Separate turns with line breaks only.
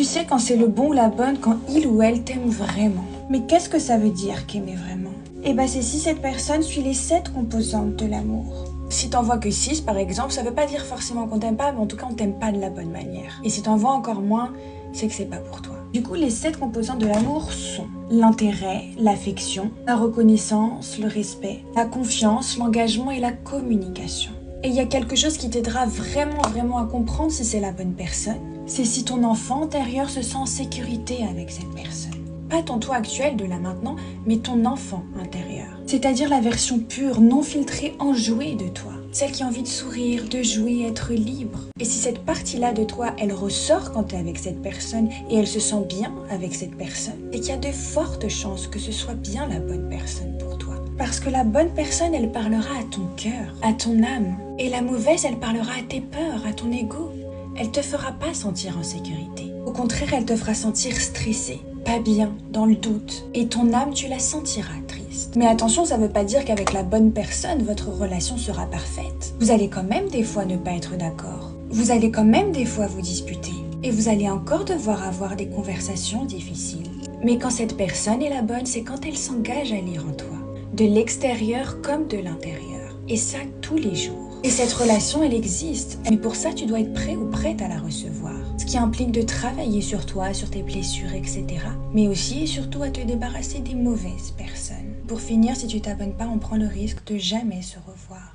Tu sais quand c'est le bon ou la bonne, quand il ou elle t'aime vraiment. Mais qu'est-ce que ça veut dire qu'aimer vraiment? Eh ben c'est si cette personne suit les 7 composantes de l'amour. Si t'en vois que 6 par exemple, ça veut pas dire forcément qu'on t'aime pas, mais en tout cas on t'aime pas de la bonne manière. Et si t'en vois encore moins, c'est que c'est pas pour toi. Du coup, les 7 composantes de l'amour sont l'intérêt, l'affection, la reconnaissance, le respect, la confiance, l'engagement et la communication. Et il y a quelque chose qui t'aidera vraiment à comprendre si c'est la bonne personne. C'est si ton enfant intérieur se sent en sécurité avec cette personne. Pas ton toi actuel de là maintenant, mais ton enfant intérieur. C'est-à-dire la version pure, non filtrée, enjouée de toi. Celle qui a envie de sourire, de jouer, être libre. Et si cette partie-là de toi, elle ressort quand tu es avec cette personne et elle se sent bien avec cette personne, c'est qu'il y a de fortes chances que ce soit bien la bonne personne pour toi. Parce que la bonne personne, elle parlera à ton cœur, à ton âme. Et la mauvaise, elle parlera à tes peurs, à ton ego. Elle te fera pas sentir en sécurité. Au contraire, elle te fera sentir stressé, pas bien, dans le doute. Et ton âme, tu la sentiras triste. Mais attention, ça veut pas dire qu'avec la bonne personne, votre relation sera parfaite. Vous allez quand même des fois ne pas être d'accord. Vous allez quand même des fois vous disputer. Et vous allez encore devoir avoir des conversations difficiles. Mais quand cette personne est la bonne, c'est quand elle s'engage à lire en toi. De l'extérieur comme de l'intérieur. Et ça, tous les jours. Et cette relation, elle existe. Mais pour ça, tu dois être prêt ou prête à la recevoir. Ce qui implique de travailler sur toi, sur tes blessures, etc. Mais aussi et surtout à te débarrasser des mauvaises personnes. Pour finir, si tu t'abonnes pas, on prend le risque de jamais se revoir.